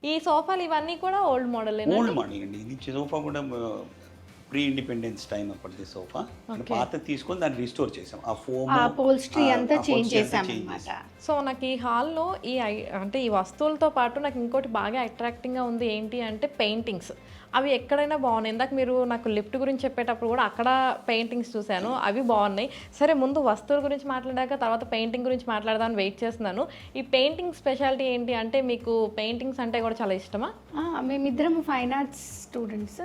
ఈ సోఫాలు ఇవన్నీ కూడా ఓల్డ్ మోడలేనా? ఓల్డ్ మోడల్ అండి. ఇది సోఫా కూడా ప్రీ ఇండిపెండెన్స్ టైం అప్పటిది సోఫా. పాతది తీసుకొని దాన్ని రిస్టోర్ చేసాం. ఆ ఫోమ్ అపోల్స్ట్రీ అంతా చేంజ్ చేసాం అన్నమాట. సో నాకు ఈ హాల్లో అంటే ఈ వస్తువులతో పాటు నాకు ఇంకోటి బాగా అట్రాక్టింగ్గా ఉంది ఏంటి అంటే పెయింటింగ్స్. అవి ఎక్కడైనా బాగున్నాయి. ఇందాక మీరు నాకు లిఫ్ట్ గురించి చెప్పేటప్పుడు కూడా అక్కడ పెయింటింగ్స్ చూశాను, అవి బాగున్నాయి. సరే ముందు వస్తువుల గురించి మాట్లాడాక తర్వాత పెయింటింగ్ గురించి మాట్లాడదామని వెయిట్ చేస్తున్నాను. ఈ పెయింటింగ్ స్పెషాలిటీ ఏంటి అంటే మీకు పెయింటింగ్స్ అంటే కూడా చాలా ఇష్టమా? మేమిద్దరం ఫైన్ ఆర్ట్స్ స్టూడెంట్స్,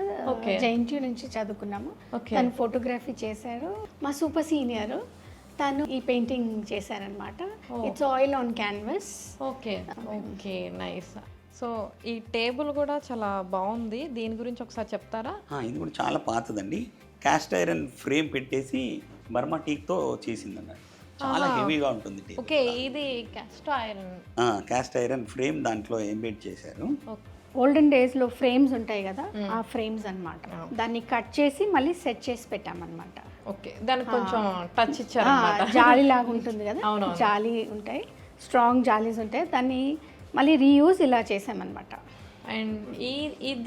జైన్టీ నుంచి చదువుకున్నాము. తను ఫోటోగ్రఫీ చేశారు. మా సూపర్ సీనియర్ తను ఈ పెయింటింగ్ చేశారనమాట. It's oil on canvas. Okay okay, nice. So ఈ టేబుల్ కూడా చాలా బాగుంది, దీని గురించి ఒకసారి చెప్తారా? ఇది కూడా చాలా పాతదండి. క్యాస్ట్ ఐరన్ ఫ్రేమ్ పెట్టేసి బర్మా టీక్తో చేసింది అన్నమాట. చాలా హెవీగా ఉంటుంది. ఓకే, ఇది క్యాస్ట్ ఐరన్ ఫ్రేమ్ దాంట్లో ఎంబెడ్ చేశారు. ఓల్డెన్ డేస్లో ఫ్రేమ్స్ ఉంటాయి కదా, ఆ ఫ్రేమ్స్ అన్నమాట. దాన్ని కట్ చేసి మళ్ళీ సెట్ చేసి పెట్టామన్నమాట. ఓకే, దానికి కొంచెం టచ్ ఇచ్చారు. జాలీ లాగా ఉంటుంది కదా, జాలీ ఉంటాయి, స్ట్రాంగ్ జాలీస్ ఉంటాయి. దాన్ని మళ్ళీ రీయూజ్ ఇలా చేసామన్నమాట. అండ్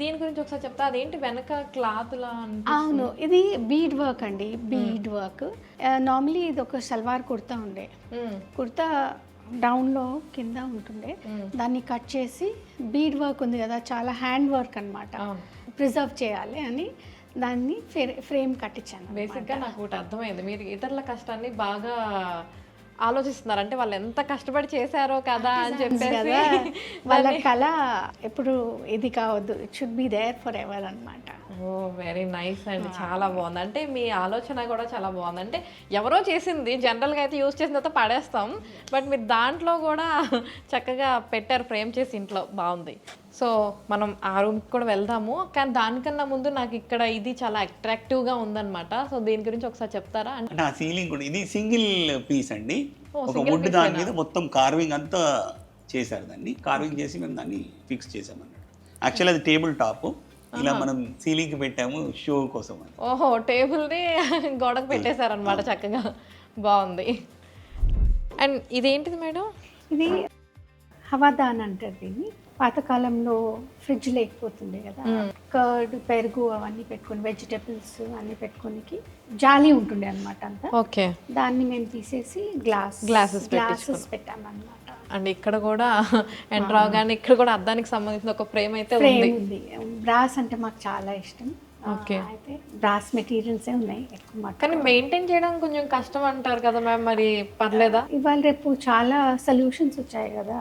దీని గురించి ఒకసారి చెప్తా, అదేంటి వెనక క్లాత్ లా? అవును, ఇది బీడ్ వర్క్ అండి. బీడ్ వర్క్ నార్మలీ ఇది ఒక సల్వార్ కుర్తా ఉండే, కుర్తా డౌన్లో కింద ఉంటుండే. దాన్ని కట్ చేసి బీడ్ వర్క్ ఉంది కదా, చాలా హ్యాండ్ వర్క్ అనమాట, ప్రిజర్వ్ చేయాలి అని దాన్ని ఫ్రేమ్ కట్టించాను. బేసిక్గా నాకు ఒకటి అర్థమైంది, మీరు ఇతరుల కష్టాన్ని బాగా ఆలోచిస్తున్నారు, అంటే వాళ్ళు ఎంత కష్టపడి చేశారో కదా అని చెప్పేసి. వాళ్ళ కళ ఎప్పుడు ఇది కావద్దు, it should be there forever అనమాట. ఓ వెరీ నైస్ అండి, చాలా బాగుంది. అంటే మీ ఆలోచన కూడా చాలా బాగుంది. అంటే ఎవరో చేసింది జనరల్గా అయితే యూజ్ చేసిన తర్వాత పడేస్తాం, బట్ మీరు దాంట్లో కూడా చక్కగా పెట్టారు ఫ్రేమ్ చేసి ఇంట్లో, బాగుంది. సో మనం ఆ రూమ్కి కూడా వెళ్దాము, కానీ దానికన్నా ముందు నాకు ఇక్కడ ఇది చాలా అట్రాక్టివ్గా ఉందన్నమాట. సో దీని గురించి ఒకసారి చెప్తారా? అంటే ఆ సీలింగ్ కూడా ఇది సింగిల్ పీస్ అండి. ఒక వుడ్ దాని మీద మొత్తం కార్వింగ్ అంతా చేశారు. దాన్ని కార్వింగ్ చేసి మేము దాన్ని ఫిక్స్ చేసామన్నమాట. యాక్చువల్లీ అది టేబుల్ టాప్, ఇలా మనం సీలింగ్ పెట్టాము షో కోసం. ఓహో, టేబుల్ని గోడకు పెట్టేశారనమాట, చక్కగా బాగుంది. అండ్ ఇదేంటిది మేడం? ఇది హవాదాన్ అంటారు దీన్ని. పాతకాలంలో ఫ్రిడ్జ్ లేకపోతుండే కదా, కర్డ్, పెరుగు అవన్నీ పెట్టుకుని, వెజిటబుల్స్ అన్నీ పెట్టుకోనికి జాలి ఉంటుండే అనమాట అంతా. ఓకే, దాన్ని మేము తీసేసి గ్లాసెస్ పెట్టామన్నమాట. అండ్ ఇక్కడ కూడా ఎంటర్ అవగానే ఇక్కడ కూడా అద్దానికి సంబంధించిన ఒక ఫ్రేమ్ అయితే ఉంది. బ్రాస్ అంటే మాకు చాలా ఇష్టం. ఓకే, అయితే బ్రాస్ మెటీరియల్సే ఉన్నాయి ఎక్కువ. కానీ మెయింటైన్ చేయడం కొంచెం కష్టం అంటారు కదా మ్యామ్, మరి పర్లేదా? ఇవాళ రేపు చాలా సొల్యూషన్స్ వచ్చాయి కదా.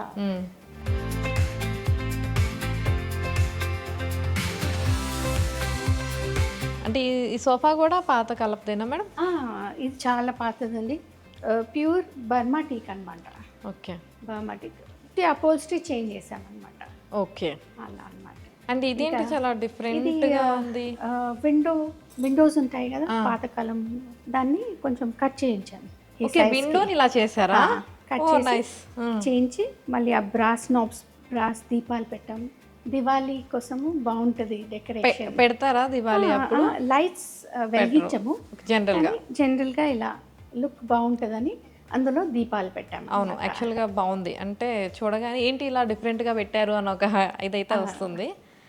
అంటే ఈ సోఫా కూడా పాత కాలపుదేనా మేడం? ఇది చాలా పాతదండి, ప్యూర్ బర్మా టీక్ అనమాట. ఓకే, బర్మా టీక్ అపోల్స్ట్రీ చేంజ్ చేసామన్నమాట. ఓకే, అలా అనమాట. అండ్ ఇదేంటి చాలా డిఫరెంట్గా ఉంది. విండోస్ ఉంటాయి కదా పాతకాలం, దాన్ని కొంచెం కట్ చేయించాను. ఓకే, విండోని ఇలా చేశారా? కట్ చేయించి మళ్ళీ ఆ బ్రాస్ నాబ్స్, బ్రాస్ దీపాలు పెట్టాము. దివాళీ కోసము బాగుంటుంది డెకరేషన్. పెడతారా దివాళీ అప్పుడు? లైట్స్ వెలిగించము, జనరల్గా ఇలా లుక్ బాగుంటుందని అందులో దీపాలు పెట్టాము. అవును, యాక్చువల్గా బాగుంది. అంటే చూడగానే ఏంటి ఇలా డిఫరెంట్గా పెట్టారు అని ఒక ఇదైతే వస్తుంది.